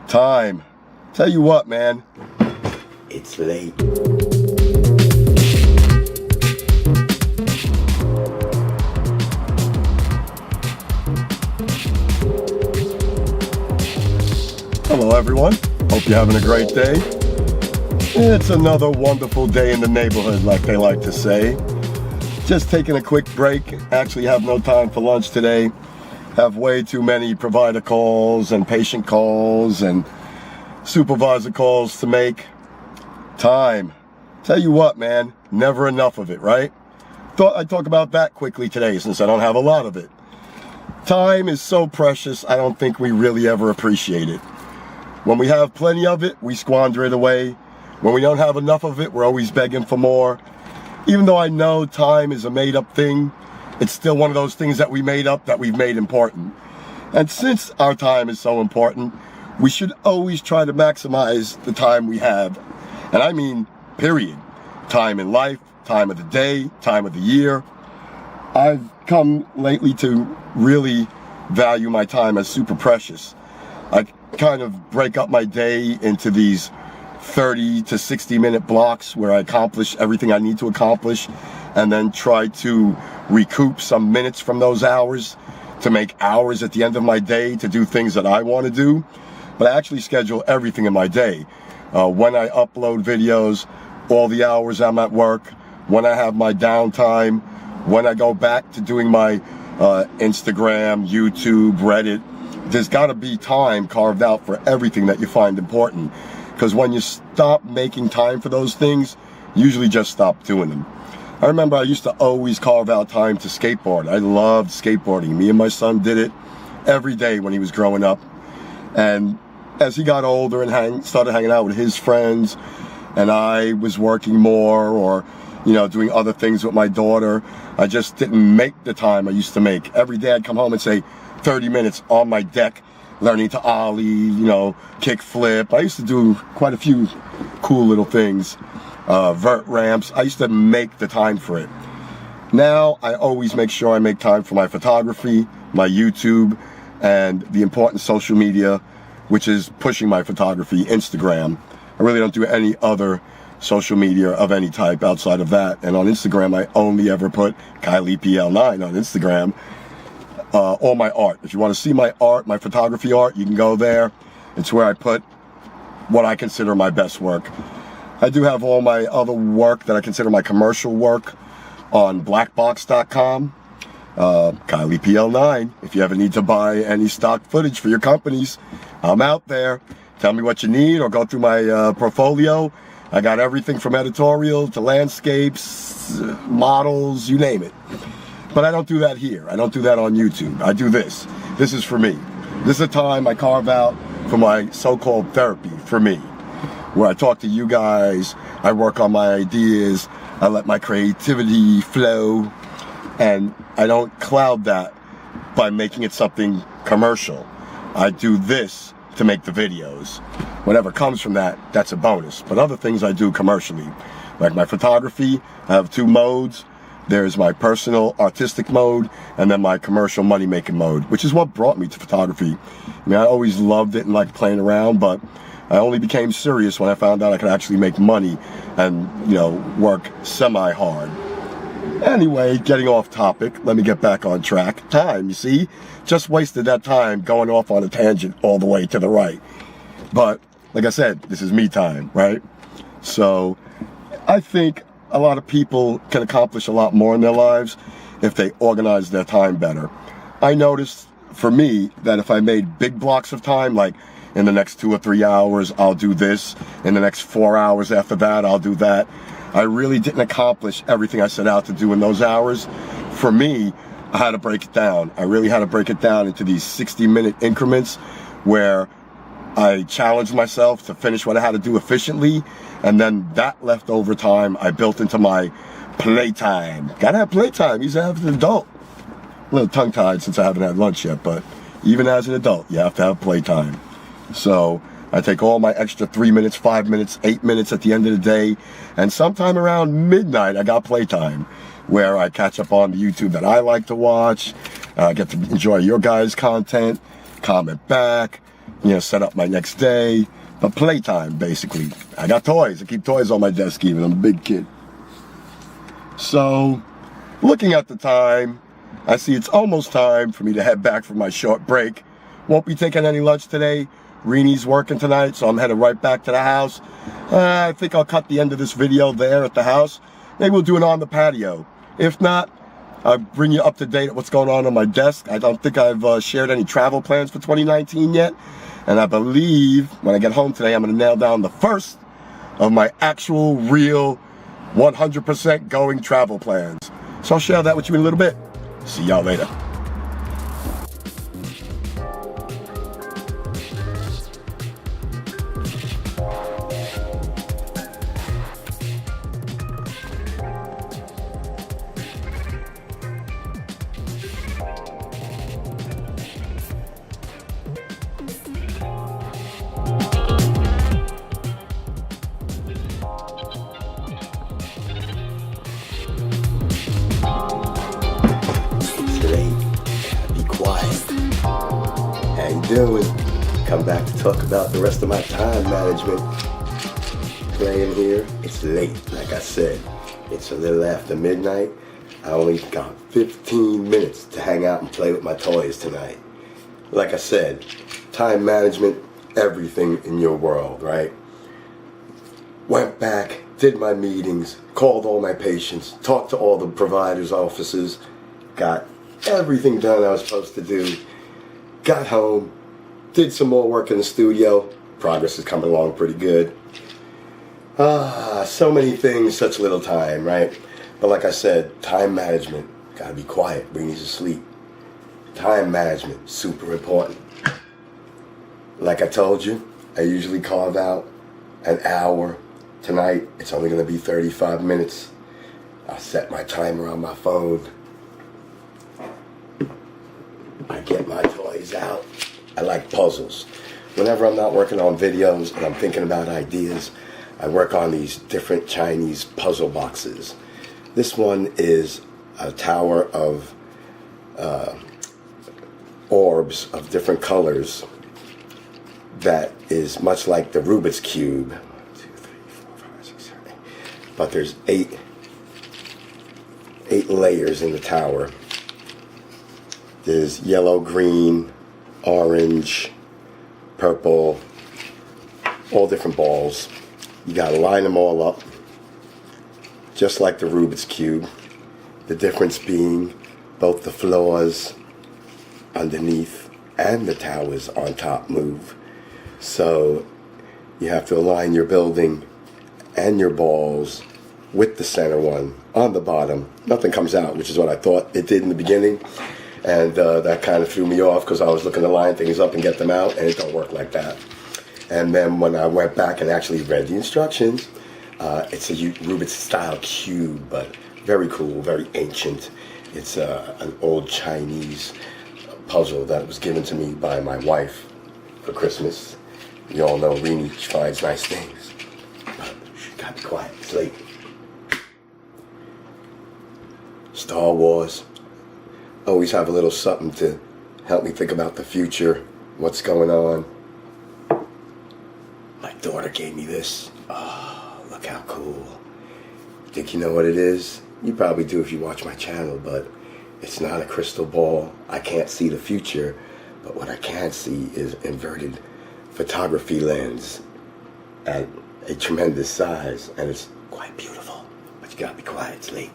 Time. Tell you what, man. It's late. Hello, everyone. Hope you're having a great day. It's another wonderful day in the neighborhood, like they like to say. Just taking a quick break. Actually have no time for lunch today. Have way too many provider calls and patient calls and supervisor calls to make. Time. Tell you what, man, never enough of it, right? Thought I'd talk about that quickly today since I don't have a lot of it. Time is so precious, I don't think we really ever appreciate it. When we have plenty of it, we squander it away. When we don't have enough of it, we're always begging for more. Even though I know time is a made-up thing, it's still one of those things that we made up that we've made important. And since our time is so important, we should always try to maximize the time we have. And I mean, period. Time in life, time of the day, time of the year. I've come lately to really value my time as super precious. I kind of break up my day into these 30 to 60 minute blocks where I accomplish everything I need to accomplish and then try to recoup some minutes from those hours to make hours at the end of my day to do things that I want to do. But I actually schedule everything in my day. When I upload videos, all the hours I'm at work, when I have my downtime, when I go back to doing my Instagram, YouTube, Reddit. There's got to be time carved out for everything that you find important. Because when you stop making time for those things, you usually just stop doing them. I remember I used to always carve out time to skateboard. I loved skateboarding. Me and my son did it every day when he was growing up. And as he got older and started hanging out with his friends, and I was working more or, doing other things with my daughter, I just didn't make the time I used to make. Every day I'd come home and say 30 minutes on my deck, learning to ollie, kick flip. I used to do quite a few cool little things, vert ramps. I used to make the time for it. Now I always make sure I make time for my photography, my YouTube, and the important social media, which is pushing my photography, Instagram. I really don't do any other social media of any type outside of that. And on Instagram, I only ever put KyliePL9 on Instagram. All my art. If you want to see my art, my photography art, you can go there. It's where I put what I consider my best work. I do have all my other work that I consider my commercial work on blackbox.com. KyliePL9. If you ever need to buy any stock footage for your companies, I'm out there. Tell me what you need or go through my portfolio. I got everything from editorial to landscapes, models, you name it. But I don't do that here. I don't do that on YouTube. I do this. This is for me. This is a time I carve out for my so-called therapy for me, where I talk to you guys, I work on my ideas, I let my creativity flow, and I don't cloud that by making it something commercial. I do this to make the videos. Whatever comes from that, that's a bonus. But other things I do commercially, like my photography, I have two modes. There's my personal artistic mode and then my commercial money-making mode, which is what brought me to photography. I mean, I always loved it and liked playing around, but I only became serious when I found out I could actually make money and, work semi-hard. Anyway, getting off topic, let me get back on track. Time, you see? Just wasted that time going off on a tangent all the way to the right. But, like I said, this is me time, right? So, I think a lot of people can accomplish a lot more in their lives if they organize their time better. I noticed, for me, that if I made big blocks of time, like in the next 2 or 3 hours, I'll do this. In the next 4 hours after that, I'll do that. I really didn't accomplish everything I set out to do in those hours. For me, I had to break it down. I really had to break it down into these 60-minute increments where I challenged myself to finish what I had to do efficiently, and then that leftover time I built into my playtime. Gotta have playtime, even as an adult. A little tongue-tied since I haven't had lunch yet, but even as an adult, you have to have playtime. So I take all my extra 3 minutes, 5 minutes, 8 minutes at the end of the day, and sometime around midnight I got playtime, where I catch up on the YouTube that I like to watch, get to enjoy your guys' content, comment back, set up my next day. But playtime, basically. I got toys. I keep toys on my desk even. I'm a big kid. So, looking at the time, I see it's almost time for me to head back for my short break. Won't be taking any lunch today. Reenie's working tonight, so I'm headed right back to the house. I think I'll cut the end of this video there at the house. Maybe we'll do it on the patio. If not, I'll bring you up to date at what's going on my desk. I don't think I've shared any travel plans for 2019 yet. And I believe when I get home today, I'm going to nail down the first of my actual, real, 100% going travel plans. So I'll share that with you in a little bit. See y'all later. How you doing? Come back to talk about the rest of my time management. Playing here. It's late, like I said. It's a little after midnight. I only got 15 minutes to hang out and play with my toys tonight. Like I said, time management, everything in your world, right? Went back, did my meetings, called all my patients, talked to all the providers' offices, got everything done I was supposed to do. Got home, did some more work in the studio. Progress is coming along pretty good. So many things, such little time, right? But like I said, time management, gotta be quiet, Reenie's asleep. Time management, super important. Like I told you, I usually carve out an hour. Tonight, it's only gonna be 35 minutes. I'll set my timer on my phone. I get my toys out. I like puzzles. Whenever I'm not working on videos and I'm thinking about ideas, I work on these different Chinese puzzle boxes. This one is a tower of orbs of different colors that is much like the Rubik's Cube. 1, 2, 3, 4, 5, 6, 7, 8. But there's eight layers in the tower. There's yellow, green, orange, purple, all different balls. You gotta line them all up, just like the Rubik's Cube. The difference being both the floors underneath and the towers on top move. So you have to align your building and your balls with the center one on the bottom. Nothing comes out, which is what I thought it did in the beginning. And that kind of threw me off because I was looking to line things up and get them out, and it don't work like that. And then when I went back and actually read the instructions, it's a Rubik's style cube, but very cool, very ancient. It's an old Chinese puzzle that was given to me by my wife for Christmas. You all know Reenie finds nice things. But she gotta be quiet, it's late. Star Wars. Always have a little something to help me think about the future, what's going on. My daughter gave me this. Oh, look how cool. Think you know what it is? You probably do if you watch my channel, but it's not a crystal ball. I can't see the future, but what I can see is inverted photography lens at a tremendous size, and it's quite beautiful. But you gotta be quiet, it's late.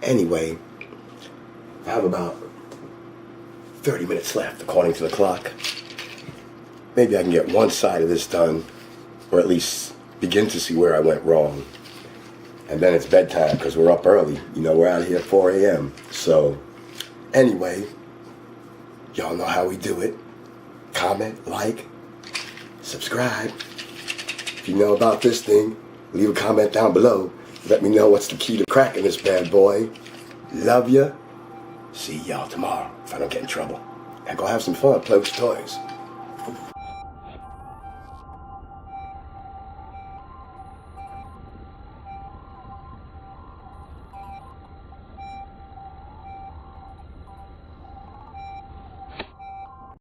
Anyway, I have about 30 minutes left, according to the clock. Maybe I can get one side of this done, or at least begin to see where I went wrong. And then it's bedtime, because we're up early. You know, we're out here at 4 a.m. So, anyway, y'all know how we do it. Comment, like, subscribe. If you know about this thing, leave a comment down below. Let me know what's the key to cracking this bad boy. Love ya. See y'all tomorrow if I don't get in trouble. And go have some fun, play with your toys.